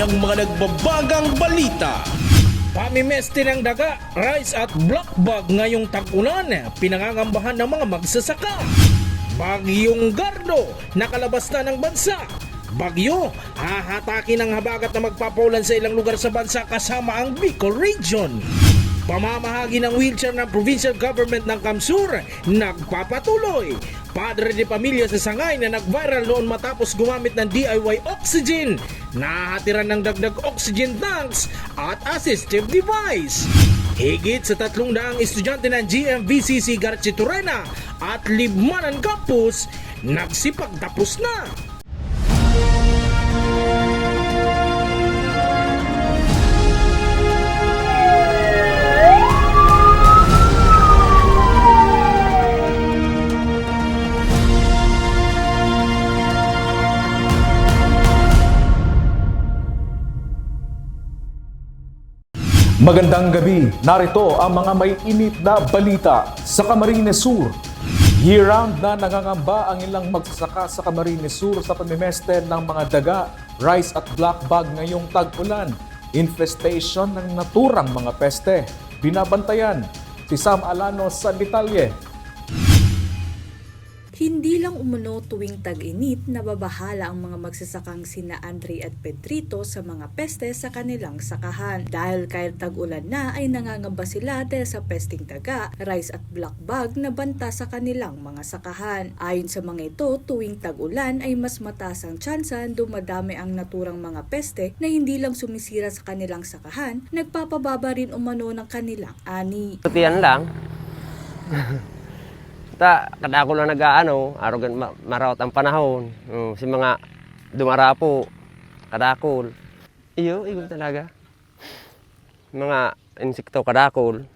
ng mga nagbabagang balita. Pamimeste ng daga, rice at black bag ngayong tag-ulan, pinangangambahan ng mga magsasaka. Bagyong Gardo, nakalabas na ng bansa. Bagyo, hahatakin ang habagat na magpapaulan sa ilang lugar sa bansa kasama ang Bicol Region. Pamamahagi ng wheelchair ng provincial government ng Kamsur, nagpapatuloy. Padre de pamilya sa Sangay na nag-viral noon matapos gumamit ng DIY oxygen. Nahatiran ng dagdag oxygen tanks at assistive device. Higit sa 300 estudyante ng GMVCC Garchitorena at Libmanan Campus, nagsipagtapos na. Magandang gabi, narito ang mga may init na balita sa Camarines Sur. Year-round na nangangamba ang ilang magsasaka sa Camarines Sur sa pamimeste ng mga daga, rice at black bag ngayong tag-ulan. Infestation ng naturang mga peste. Binabantayan si Sam Alano sa detalye. Hindi lang umano tuwing tag-init nababahala ang mga magsasakang sina Andre at Pedrito sa mga peste sa kanilang sakahan. Dahil kahit tag-ulan na ay nangangamba sila dahil sa pesting daga, rice at black bag na banta sa kanilang mga sakahan. Ayon sa mga ito, tuwing tag-ulan ay mas mataas ang tsansa dumadami ang naturang mga peste na hindi lang sumisira sa kanilang sakahan, nagpapababa rin umano ng kanilang ani. Yan lang. Kadako lang nag-aano, arogan marawat ang panahon. Si mga dumarapo, kadakol. Iyo talaga. Mga insekto kadakol,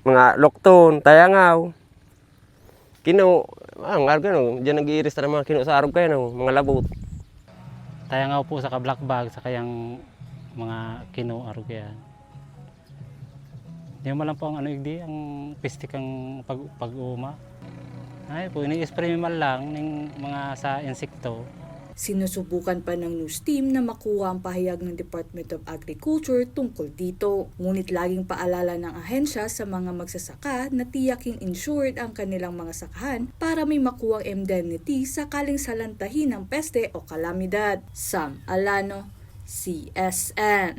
mga lokton, tayangaw. Ang argan, diyan nag-iiris na mga kino sa arog kayo, mga labot. Tayangaw po sa black bag sa kayang mga kino arog yan. Hindi mo lang po ang ang pistik ang pag-uma. Ay po, ini-spray man lang ng mga sa insekto. Sinusubukan pa ng news team na makuha ang pahayag ng Department of Agriculture tungkol dito. Ngunit laging paalala ng ahensya sa mga magsasaka na tiyaking insured ang kanilang mga sakahan para may makuha ang indemnity sakaling salantahin ng peste o kalamidad. Sam Alano, CSN.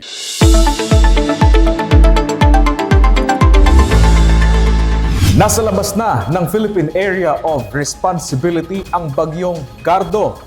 Nasa labas na ng Philippine Area of Responsibility ang Bagyong Gardo.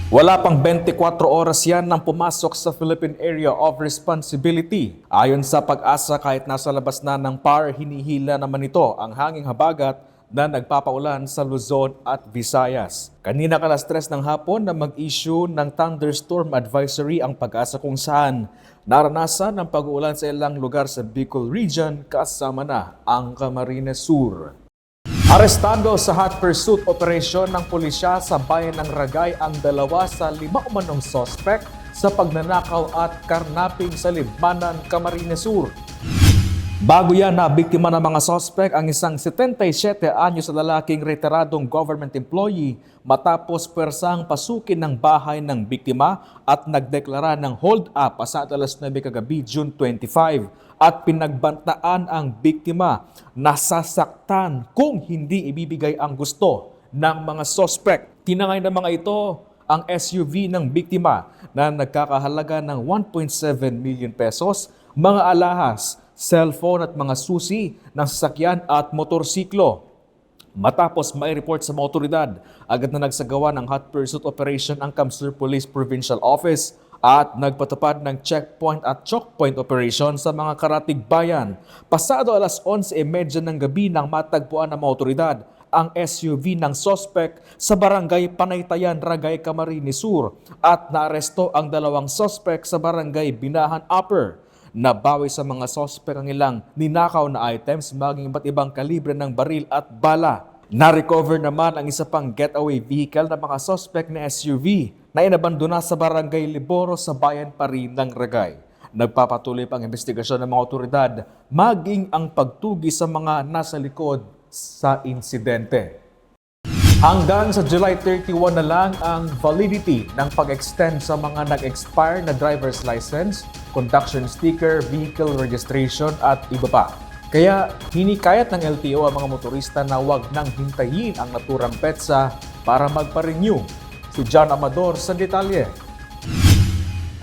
Wala pang 24 oras yan nang pumasok sa Philippine Area of Responsibility. Ayon sa Pag-asa, kahit nasa labas na ng PAR, hinihila naman ito ang hanging habagat na nagpapaulan sa Luzon at Visayas. Kanina kalas 3 ng hapon na mag-issue ng thunderstorm advisory ang Pag-asa kung saan naranasan ang pag-uulan sa ilang lugar sa Bicol Region kasama na ang Camarines Sur. Arestado sa hot pursuit operation ng pulisya sa bayan ng Ragay ang 2 sa 5 umanong sospek sa pagnanakaw at karnaping sa Libmanan, Camarines Sur. Bago yan, nabiktima ng mga sospek ang isang 77 anyos na lalaking retiradong government employee matapos pwersang pasukin ng bahay ng biktima at nagdeklara ng hold up pasado alas 9 kagabi June 25 at pinagbantaan ang biktima na sasaktan kung hindi ibibigay ang gusto ng mga sospek. Tinangay ng mga ito ang SUV ng biktima na nagkakahalaga ng 1.7 million pesos, mga alahas, cellphone at mga susi ng sasakyan at motorsiklo. Matapos may report sa mga otoridad, agad na nagsagawa ng hot pursuit operation ang Kamsur Police Provincial Office at nagpatupad ng checkpoint at chokepoint operation sa mga karatig bayan. Pasado alas 11:30 ng gabi nang matagpuan ng mga otoridad ang SUV ng sospek sa barangay Panaytayan, Ragay, Camarines Sur at naaresto ang 2 sospek sa barangay Binahan Upper. Nabawi sa mga sospek ang ilang ninakaw na items maging iba't ibang kalibre ng baril at bala. Na-recover naman ang isa pang getaway vehicle ng mga sospek na SUV na inabandona sa barangay Liboro sa bayan pa rin ng Ragay. Nagpapatuloy pang investigasyon ng mga otoridad maging ang pagtugi sa mga nasa likod sa insidente. Hanggang sa July 31 na lang ang validity ng pag-extend sa mga nag-expire na driver's license, conduction sticker, vehicle registration at iba pa. Kaya hinikayat ng LTO ang mga motorista na huwag nang hintayin ang naturang petsa para magpa-renew. Si John Amador sa detalye.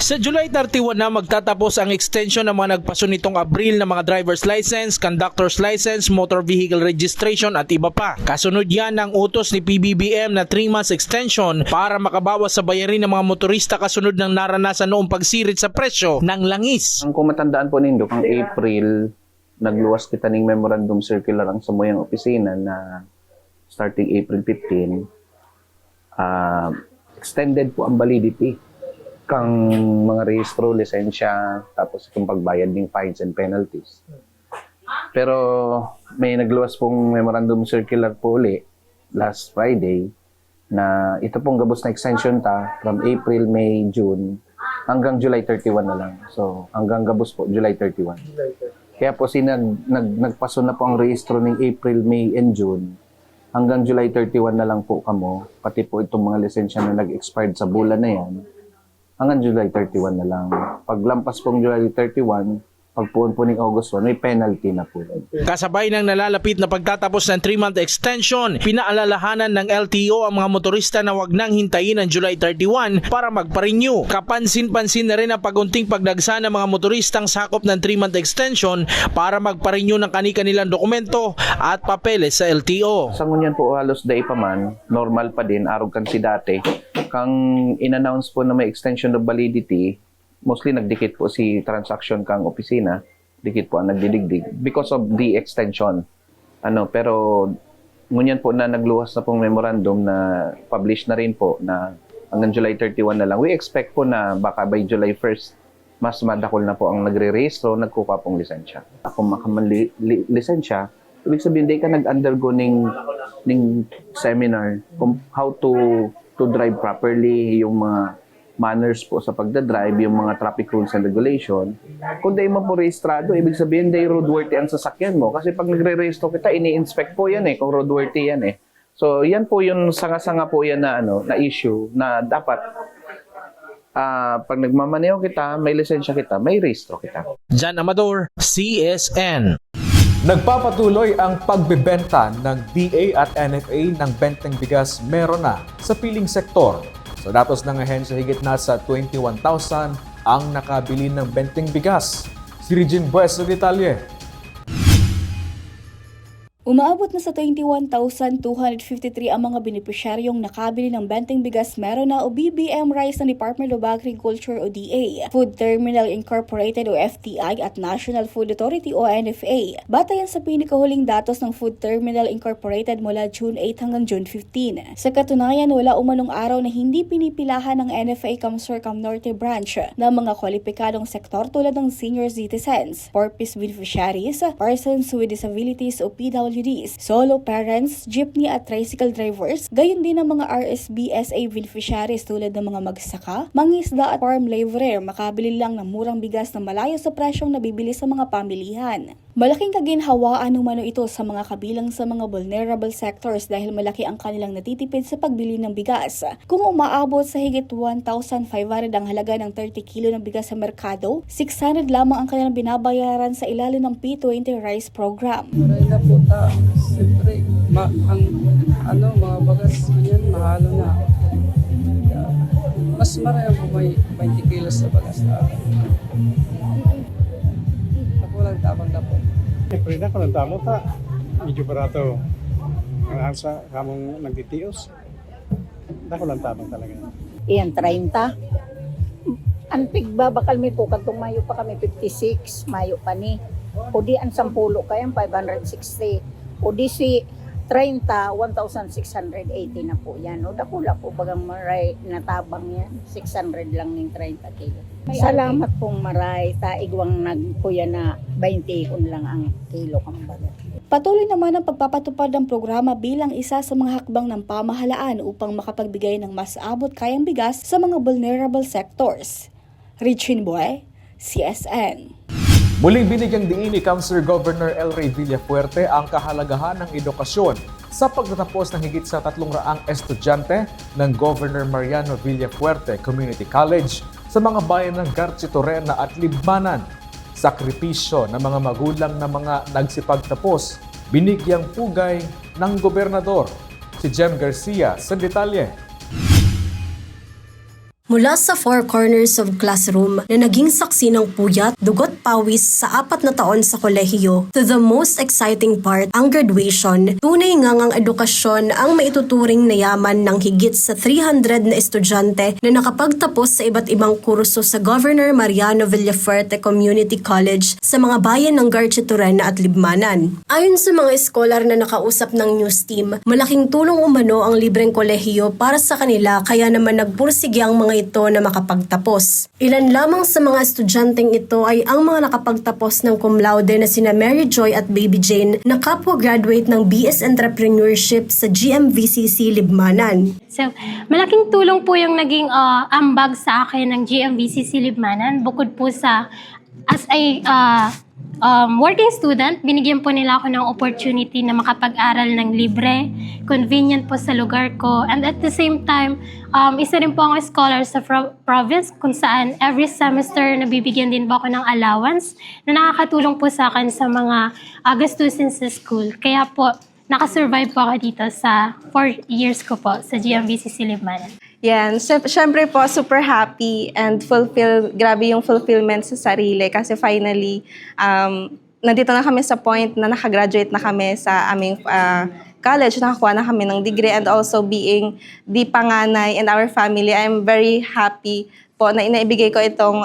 Sa July 31 na magtatapos ang extension ng mga nagpaso nitong Abril na mga driver's license, conductor's license, motor vehicle registration at iba pa. Kasunod yan ng utos ni PBBM na 3 months extension para makabawas sa bayarin ng mga motorista kasunod ng naranasan noong pagsirit sa presyo ng langis. Ang kumatandaan po ninyo, kang April, nagluwas kita ng memorandum circular ang samuyang opisina na starting April 15, extended po ang validity kang mga rehistro, lisensya, tapos itong pagbayad ng fines and penalties. Pero may nagluwas pong memorandum circular po uli last Friday na ito pong gabos na extension from April, May, June hanggang July 31 na lang. So hanggang gabos po, July 31. Kaya po nagpaso na po ang rehistro ng April, May, and June. Hanggang July 31 na lang po kamo, pati po itong mga lisensya na nag-expired sa bulan na yan, hanggang July 31 na lang. Paglampas pong July 31, pagpuon po ng August 1, may penalty na po. Kasabay ng nalalapit na pagtatapos ng 3-month extension, pinaalalahanan ng LTO ang mga motorista na wag nang hintayin ang July 31 para magpa-renew. Kapansin-pansin na rin ang pagunting pagdagsa ng mga motoristang sakop ng 3-month extension para magpa-renew ng kani-kanilang dokumento at papeles sa LTO. Sa ngunyan po halos day pa man, normal pa din, arog kan si dati. Kang in-announce po na may extension of validity, mostly nagdikit po si transaction kang opisina, dikit po ang nagdidigdig because of the extension. Pero ngunyan po na nagluwas na pong memorandum na publish na rin po na hanggang July 31 na lang. We expect po na baka by July 1st, mas madakol na po ang nagre-rehistro, nagkuha pong lisensya. Kung lisensya, ibig sabihin, hindi ka nag-undergo ng seminar kung how to drive properly, yung mga manners po sa pagdadrive, yung mga traffic rules and regulation. Kung di mo po rehistrado, ibig sabihin di roadworthy ang sasakyan mo. Kasi pag nagre-rehisto kita, ini-inspect po yan kung roadworthy yan So yan po yung sanga-sanga po yan na, na issue na dapat pag nagmamaneho kita, may lisensya kita, may rehistro kita. John Amador, CSN. Nagpapatuloy ang pagbebenta ng DA at NFA ng benteng bigas meron na sa piling sektor. Sa datos ng ahensya, higit nasa 21,000 ang nakabili ng benteng bigas. Si Regine Bues sa detalye. Umaabot na sa 21,253 ang mga benepisyaryong nakabili ng benteng bigas meron na o BBM rice ng Department of Agriculture o DA, Food Terminal Incorporated o FTI at National Food Authority o NFA. Batayan sa pinakahuling datos ng Food Terminal Incorporated mula June 8 hanggang June 15. Sa katunayan, wala umanong araw na hindi pinipilahan ng NFA Camsur Cam Norte branch ng mga kwalipikadong sektor tulad ng senior citizens, purpose beneficiaries, persons with disabilities o PWDs, solo parents, jeepney at tricycle drivers, gayon din ang mga RSBSA beneficiaries tulad ng mga magsaka, mangisda at farm laborer makabili lang ng murang bigas na malayo sa presyong nabibili sa mga pamilihan. Malaking kaginhawaan umano ito sa mga kabilang sa mga vulnerable sectors dahil malaki ang kanilang natitipid sa pagbili ng bigas. Kung umaabot sa higit 1,500 ang halaga ng 30 kilo ng bigas sa merkado, 600 lamang ang kanilang binabayaran sa ilalim ng P20 Rice Program. Maray na po ta. Siyempre, mga bagas yan, mahalo na. Mas maray po may 20 kilos sa bagas na. Ako lang tapang na po. Siyempre na, kung nagdamo ta, medyo barato. Ang ansa, kamong nagtitios. Dako lang tapang talaga. Iyan, 30. Ang pigbabakal mi po, katong Mayo pa kami 56, Mayo pa ni. O di ang 10 kayang 560. O di si 30, 1,680 na po yan. O dakula po bagang maray natabang yan. 600 lang ng 30 kilo. Salamat pong maray. Taigwang nagkuya na 20 kun lang ang kilo kambaga. Patuloy naman ang pagpapatupad ng programa bilang isa sa mga hakbang ng pamahalaan upang makapagbigay ng mas abot kayang bigas sa mga vulnerable sectors. Regine Bues, CSN. Muling binigyang diin ni Councilor Governor El Rey Villafuerte ang kahalagahan ng edukasyon sa pagtatapos ng higit sa 300 estudyante ng Governor Mariano Villafuerte Community College sa mga bayan ng Garchitorena at Libmanan. Sakripisyo ng mga magulang na mga nagsipagtapos, binigyang pugay ng gobernador. Si Jem Garcia sa detalye. Mula sa four corners of classroom na naging saksi ng puyat, dugot pawis sa 4 na taon sa kolehiyo, to the most exciting part, ang graduation, tunay ngang ang edukasyon ang maituturing na yaman ng higit sa 300 na estudyante na nakapagtapos sa iba't ibang kurso sa Governor Mariano Villafuerte Community College sa mga bayan ng Garchitorena at Libmanan. Ayon sa mga eskolar na nakausap ng news team, malaking tulong umano ang libreng kolehiyo para sa kanila, kaya naman nagpursige ang mga ito na makapagtapos. Ilan lamang sa mga estudyanteng ito ay ang mga nakapagtapos ng cum laude na sina Mary Joy at Baby Jane na kapwa-graduate ng BS Entrepreneurship sa GMVCC Libmanan. So, malaking tulong po yung naging ambag sa akin ng GMVCC Libmanan. Bukod po sa as a working student, binigyan po nila ako ng opportunity na makapag-aral ng libre, convenient po sa lugar ko, and at the same time, isa rin po akong scholar sa province kung saan every semester nabibigyan din po ako ng allowance na nakakatulong po sa akin sa mga gastusin sa school. Kaya po, nakasurvive po ako dito sa 4 years ko po sa GMVCC Libmanan. Yan. Siyempre po, super happy and grabe yung fulfillment sa sarili kasi finally, nandito na kami sa point na nakagraduate na kami sa aming college, nakakuha na kami ng degree, and also being the panganay in our family, I'm very happy po na inaibigay ko itong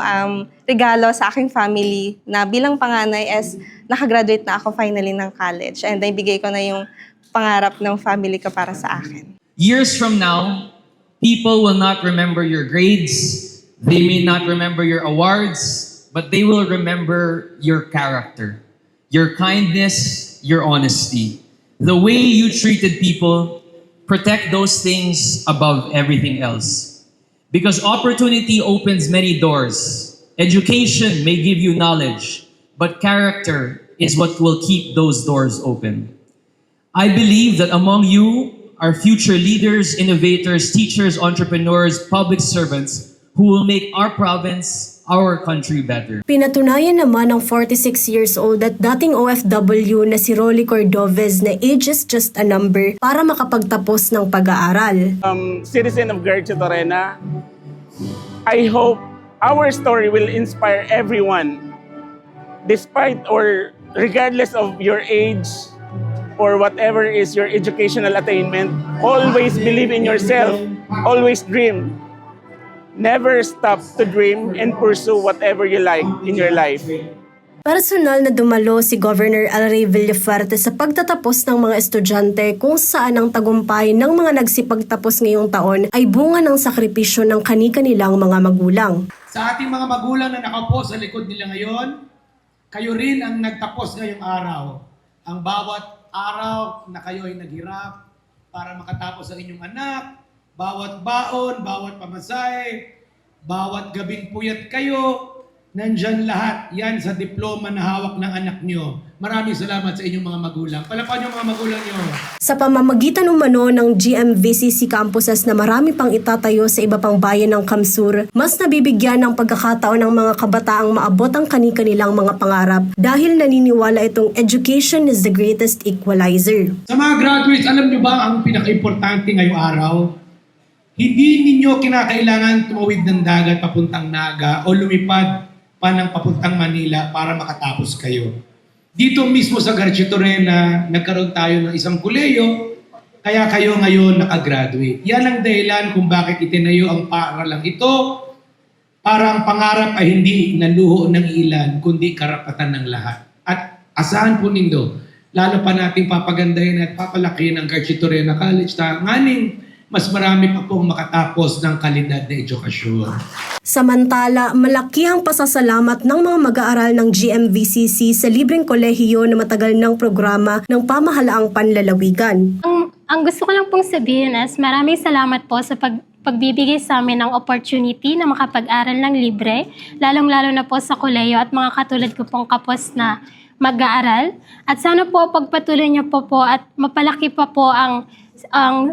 regalo sa aking family na bilang panganay as nakagraduate na ako finally ng college, and naibigay ko na yung pangarap ng family ko para sa akin. Years from now, people will not remember your grades, they may not remember your awards, but they will remember your character, your kindness, your honesty. The way you treated people, protect those things above everything else. Because opportunity opens many doors. Education may give you knowledge, but character is what will keep those doors open. I believe that among you are future leaders, innovators, teachers, entrepreneurs, public servants who will make our province, our country better. Pinatunayan naman ng 46 years old at dating OFW na si Rolly Cordovez na age is just a number para makapagtapos ng pag-aaral. Citizen of Garchitorena, I hope our story will inspire everyone, despite or regardless of your age, or whatever is your educational attainment. Always believe in yourself. Always dream. Never stop to dream and pursue whatever you like in your life. Personal na dumalo si Governor El Rey Villafuerte sa pagtatapos ng mga estudyante, kung saan ang tagumpay ng mga nagsipagtapos ngayong taon ay bunga ng sakripisyo ng kani-kanilang mga magulang. Sa ating mga magulang na nakaupo sa likod nila ngayon, kayo rin ang nagtapos ngayong araw. Ang bawat araw na kayo ay naghirap para makatapos ang inyong anak, bawat baon, bawat pamasahe, bawat gabing puyat kayo, nandyan lahat yan sa diploma na hawak ng anak nyo. Maraming salamat sa inyong mga magulang. Palapan nyo mga magulang nyo. Sa pamamagitan umano ng GMVCC campuses na marami pang itatayo sa iba pang bayan ng Kamsur, mas nabibigyan ng pagkakataon ng mga kabataang maabot ang kani-kanilang mga pangarap dahil naniniwala itong education is the greatest equalizer. Sa mga graduates, alam nyo ba ang pinaka-importante ngayong araw? Hindi ninyo kinakailangan tumawid ng dagat papuntang Naga o lumipad pa ng papuntang Manila para makatapos kayo. Dito mismo sa Garchitorena, nagkaroon tayo ng isang kuleyo, kaya kayo ngayon nakagraduate. Yan ang dahilan kung bakit itinayo ang paaralang ito, para ang pangarap ay hindi naluho ng ilan, kundi karapatan ng lahat. At asahan po nindo, lalo pa nating papagandahin at papalakihin ang Garchitorena College na nganing mas marami pa pong makatapos ng kalidad na edukasyon. Samantala, malaki ang pasasalamat ng mga mag-aaral ng GMVCC sa libreng kolehiyo na matagal ng programa ng pamahalaang panlalawigan. Ang gusto ko lang pong sabihin is maraming salamat po sa pagbibigay sa amin ng opportunity na makapag-aral ng libre, lalong-lalo na po sa kolehiyo at mga katulad ko pong kapos na mag-aaral. At sana po pagpatuloy niyo po at mapalaki pa po ang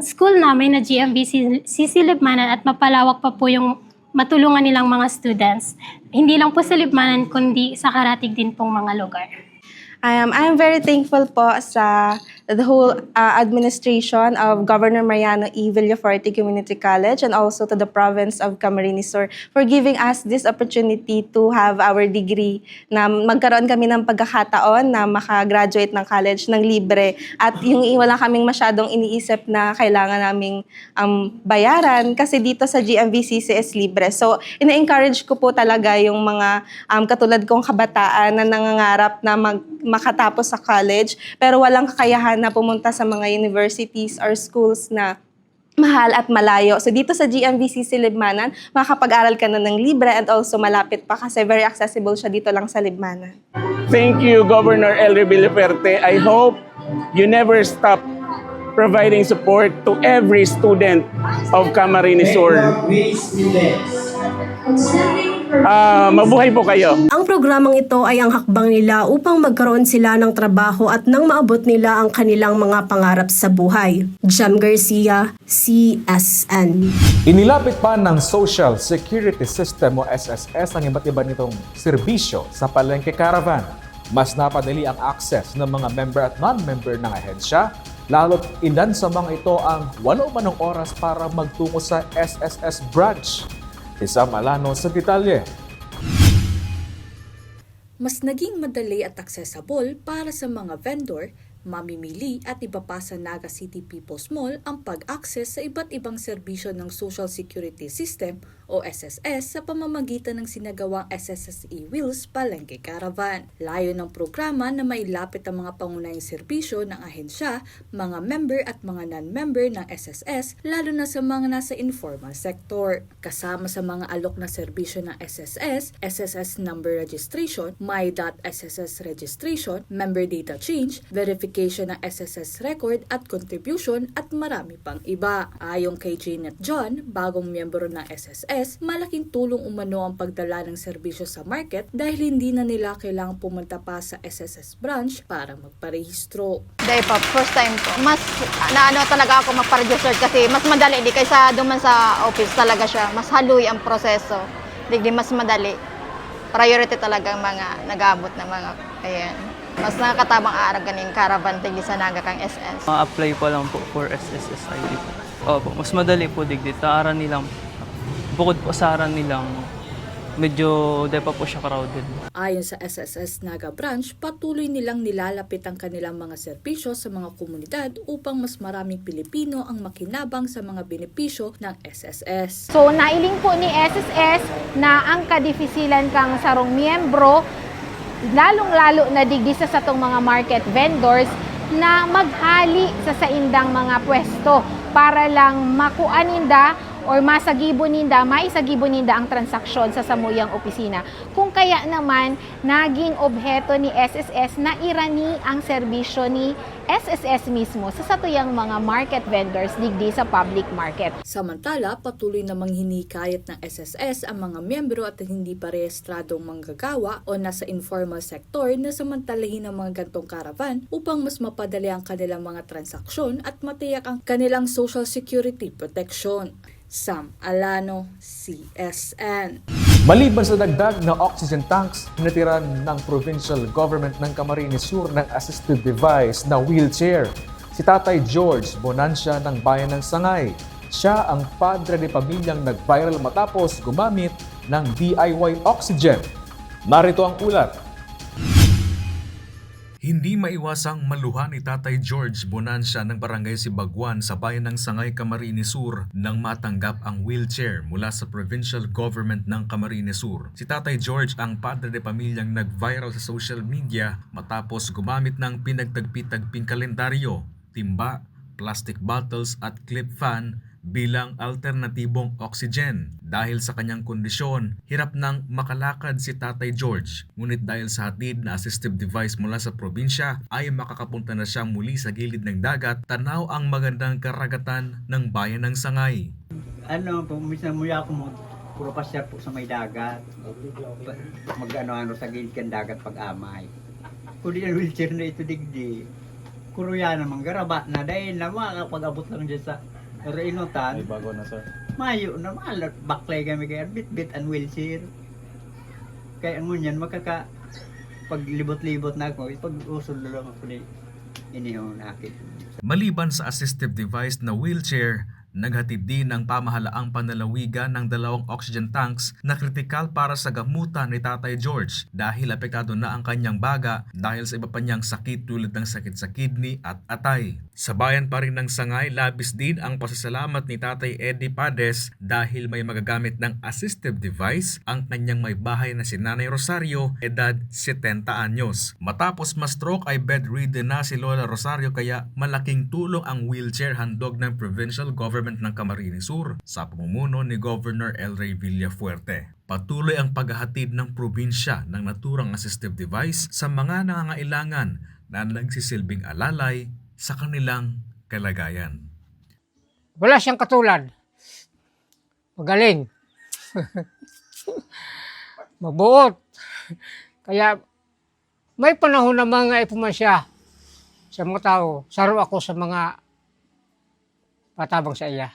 school namin na GMVC Libmanan at mapalawak pa po yung matulungan nilang mga students. Hindi lang po sa Libmanan, kundi sa karatig din pong mga lugar. I'm very thankful po sa the whole administration of Governor Mariano E. Villafuerte Community College and also to the province of Camarines Sur for giving us this opportunity to have our degree, na magkaroon kami ng pagkakataon na makagraduate ng college ng libre at yung wala kaming masyadong iniisip na kailangan naming bayaran kasi dito sa GMVCC is libre. So, ina-encourage ko po talaga yung mga katulad kong kabataan na nangangarap na makatapos sa college pero walang kakayahan na pumunta sa mga universities or schools na mahal at malayo. So dito sa GMVCC Libmanan, makakapag-aral ka na ng libre and also malapit pa kasi very accessible siya dito lang sa Libmanan. Thank you, Governor Elry Villafuerte. I hope you never stop providing support to every student of Camarines Sur. Mabuhay po kayo. Ang programang ito ay ang hakbang nila upang magkaroon sila ng trabaho at nang maabot nila ang kanilang mga pangarap sa buhay. Jam Garcia, CSN. Inilapit pa ng Social Security System o SSS ang iba't iba nitong serbisyo sa Palengke Caravan. Mas napadali ang access ng mga member at non-member ng ahensya, lalo't ilan sa mga ito ang wala umanong oras para magtungo sa SSS branch. Isang Alano sa detalye. Mas naging madali at accessible para sa mga vendor, mamimili at iba pa sa Naga City People's Mall ang pag-access sa iba't ibang serbisyo ng Social Security System o SSS sa pamamagitan ng sinagawang SSS E-Wheels Palengke Caravan. Layo ng programa na mailapit ang mga pangunahing serbisyo ng ahensya, mga member at mga non-member ng SSS, lalo na sa mga nasa informal sector. Kasama sa mga alok na serbisyo ng SSS, SSS number registration, My.SSS registration, member data change, verification ng SSS record at contribution at marami pang iba. Ayon kay Janet John, bagong miyembro ng SSS, malaking tulong umano ang pagdala ng serbisyo sa market dahil hindi na nila kailangang pumunta pa sa SSS branch para magparehistro. Dahil po, first time po. Mas naano talaga ako magpa-register kasi mas madali di kaysa duman sa office talaga siya. Mas haluy ang proseso. Di mas madali. Priority talaga ang mga nag-aabot na mga ayan. Mas nakakatabang arag ganing caravan tigdi sa Naga kang SS. Ma-apply pa lang po for SSS ID po. Opo, mas madali po digdi. Taaran nilang, bukod po sa aran nilang, medyo di pa po siya crowded. Ayon sa SSS Naga Branch, patuloy nilang nilalapit ang kanilang mga serbisyo sa mga komunidad upang mas maraming Pilipino ang makinabang sa mga benepisyo ng SSS. So nailing po ni SSS na ang kadifisilan kang sarong miyembro, lalong-lalo na digdi sa satong mga market vendors na maghali sa saindang mga pwesto para lang makuaninda or maisagibo ninda ang transaksyon sa samuyang opisina. Kung kaya naman, naging obheto ni SSS na irani ang serbisyo ni SSS mismo sa satuyang mga market vendors digdi sa public market. Samantala, patuloy namang hinikayat ng SSS ang mga miyembro at hindi pa rehistradong manggagawa o nasa informal sector na samantalahin ang mga gantong caravan upang mas mapadali ang kanilang mga transaksyon at matiyak ang kanilang social security protection. Sam Alano, CSN. Maliban sa dagdag na oxygen tanks, hinatiran ng provincial government ng Camarines Sur ng assistive device na wheelchair. Si Tatay George Bonancia ng Bayan ng Sangay. Siya ang padre de pamilyang nag-viral matapos gumamit ng DIY oxygen. Narito ang ulat. Hindi maiwasang maluha ni Tatay George Bonancia ng Barangay Sibagwan sa Bayan ng Sangay, Camarines Sur nang matanggap ang wheelchair mula sa provincial government ng Camarines Sur. Si Tatay George ang padre de pamilyang nag-viral sa social media matapos gumamit ng pinagtagpi-tagping kalendaryo, timba, plastic bottles at clip fan bilang alternatibong oxygen. Dahil sa kanyang kondisyon, hirap nang makalakad si Tatay George. Ngunit dahil sa hatid na assistive device mula sa probinsya, ay makakapunta na siya muli sa gilid ng dagat, tanaw ang magandang karagatan ng Bayan ng Sangay. Minsan mula ako mo, puro pasyar po sa may dagat. Mag-ano sa gilid ng dagat pag-amay. Kung di ang wheelchair na ito digdi, kuruya naman garaba na dahil na makakapag-abot lang dyan sa Reinutan. Ay, bago na, sir. Mayo na malat baklay kami kaya bit-bit ang wheelchair. Kaya ang ngunyan paglibot-libot na ako, ipag-usol na lang ako ni inihaw na akin. Maliban sa assistive device na wheelchair, naghatid din ng pamahalaang panlalawigan ng 2 oxygen tanks na kritikal para sa gamutan ni Tatay George dahil apektado na ang kanyang baga dahil sa iba pa niyang sakit tulad ng sakit sa kidney at atay. Sa bayan pa rin ng Sangay, labis din ang pasasalamat ni Tatay Eddie Pades dahil may magagamit ng assistive device ang kanyang may bahay na si Nanay Rosario, edad 70 anyos. Matapos ma-stroke ay bedridden na si Lola Rosario kaya malaking tulong ang wheelchair handog ng provincial government ng Camarines Sur sa pamumuno ni Governor El Rey Villafuerte. Patuloy ang paghahatid ng probinsya ng naturang assistive device sa mga nangangailangan na nagsisilbing alalay sa kanilang kalagayan. Wala siyang katulad. Magaling. Mabuot. Kaya may panahon na mga ipuman siya sa mga tao. Saro ako sa mga patabang sa iya.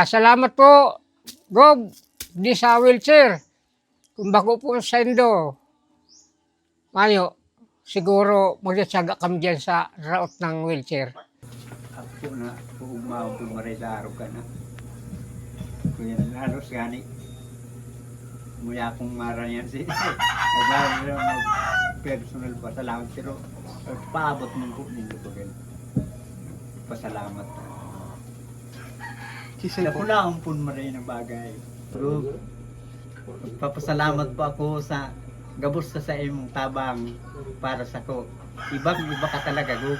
Salamat po, Gob, di sa wheelchair. Kung bago po sa Indo, mayo, siguro magtsatsaga kami dyan sa raot ng wheelchair. Ako na, umawag kung maray sa araw ka na. Kuya na halos gani. Mula akong maran yan si naglalang na mag-personal pasalamat. Pero paabot ng po ninyo ko rin. Pasalamat. Kasi ako na ampun maray ng bagay. Pero magpapasalamat po ako sa gabos sa imong tabang para sa ko. Ibang-iba ka talaga, Gug.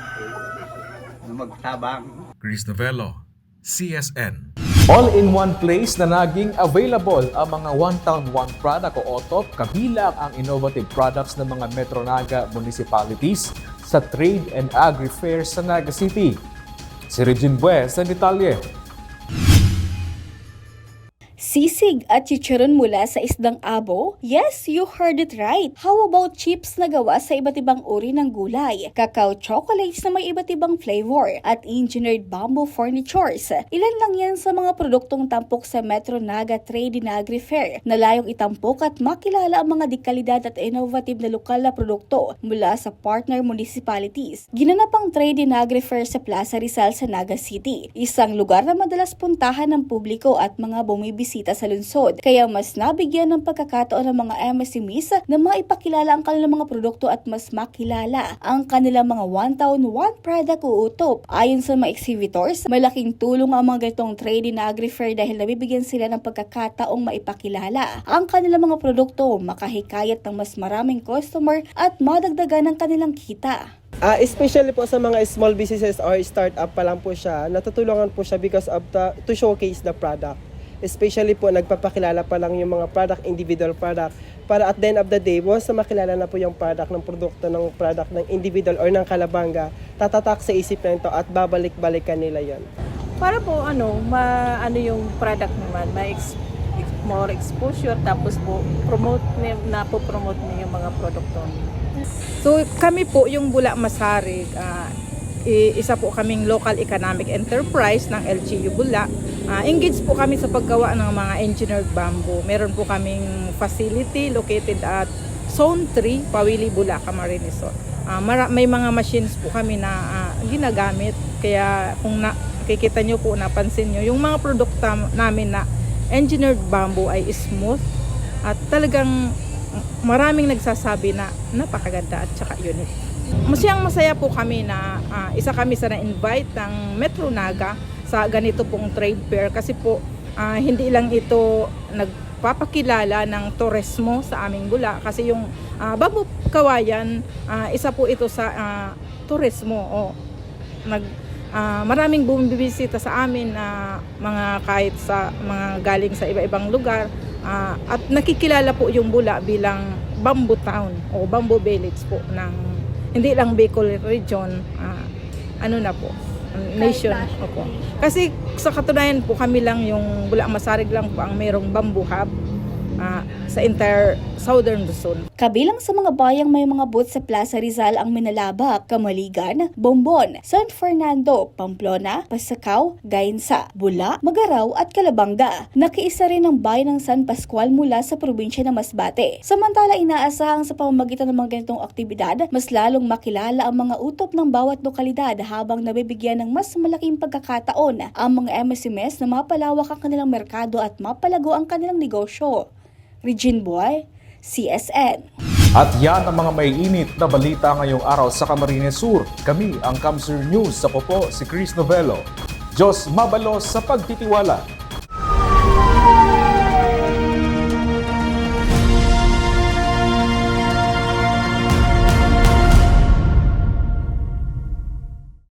Na magtabang. Chris Novello, CSN. All in one place na naging available ang mga One Town One Product o OTOP kabilang ang innovative products ng mga Metro Naga municipalities sa Trade and Agri Fair sa Naga City. Si Regine Bues sa detalye. Sisig at chicharon mula sa isdang abo? Yes, you heard it right. How about chips na gawa sa iba't ibang uri ng gulay, cacao chocolates na may iba't ibang flavor, at engineered bamboo furnitures? Ilan lang yan sa mga produktong tampok sa Metro Naga Trade and Agri Fair na layong itampok at makilala ang mga dekalidad at innovative na lokal na produkto mula sa partner municipalities. Ginanap ang Trade and Agri Fair sa Plaza Rizal sa Naga City, isang lugar na madalas puntahan ng publiko at mga bumibisita sa lungsod, kaya mas nabigyan ng pagkakataon ng mga MSMEs na maipakilala ang kanilang mga produkto at mas makilala ang kanilang mga One Town One Product o UTOP. Ayon sa mga exhibitors, malaking tulong ang mga ganitong trade and agri fair dahil nabibigyan sila ng pagkakataong maipakilala ang kanilang mga produkto, makahikayat ng mas maraming customer at madagdagan ang kanilang kita. Especially po sa mga small businesses or startup pa lang po siya, natutulungan po siya because of to showcase the product. Especially po, nagpapakilala pa lang yung mga product, individual product, para at the end of the day, once na makilala na po yung product ng produkto ng product ng individual or ng kalabanga, tatatak sa isip na ito at babalik-balikan nila yon. Para po yung product naman, more exposure, tapos po promote niyo yung mga produkto. So kami po yung Bula Masarig, isa po kaming local economic enterprise ng LGU Bula. Engaged po kami sa paggawa ng mga engineered bamboo. Meron po kaming facility located at Zone 3, Pawili, Bula, Camarines Sur. May mga machines po kami na ginagamit. Kaya kung nakikita nyo po, napansin nyo, yung mga produkto namin na engineered bamboo ay smooth at talagang maraming nagsasabi na napakaganda at saka unique. Masaya po kami na isa kami sa na-invite ng Metro Naga sa ganito pong trade fair kasi po hindi lang ito nagpapakilala ng turismo sa aming Bula kasi yung bamboo kawayan isa po ito sa turismo maraming bumibisita sa amin mga kahit sa mga galing sa iba-ibang lugar at nakikilala po yung Bula bilang bamboo town o bamboo village po ng hindi lang Bicol region nation. Opo. Kasi sa katunayan po kami lang yung Bula Masarig lang po ang mayroong bamboo hub sa entire Southern Luzon. Kabilang sa mga bayang may mga booth sa Plaza Rizal ang Minalabak, Kamaligan, Bombon, San Fernando, Pamplona, Pasakaw, Gainsa, Bula, Magaraw at Calabanga. Nakiisa rin ang bayan ng San Pascual mula sa probinsya ng Masbate. Samantala, inaasahang sa pamamagitan ng mga ganitong aktibidad, mas lalong makilala ang mga utop ng bawat lokalidad habang nabibigyan ng mas malaking pagkakataon ang mga MSMEs na mapalawak ang kanilang merkado at mapalago ang kanilang negosyo. Regine Boy, CSN. At yan ang mga maiinit na balita ngayong araw sa Camarines Sur. Kami ang Kamsur News. Sa popo si Chris Novello. Diyos mabalos sa pagtitiwala.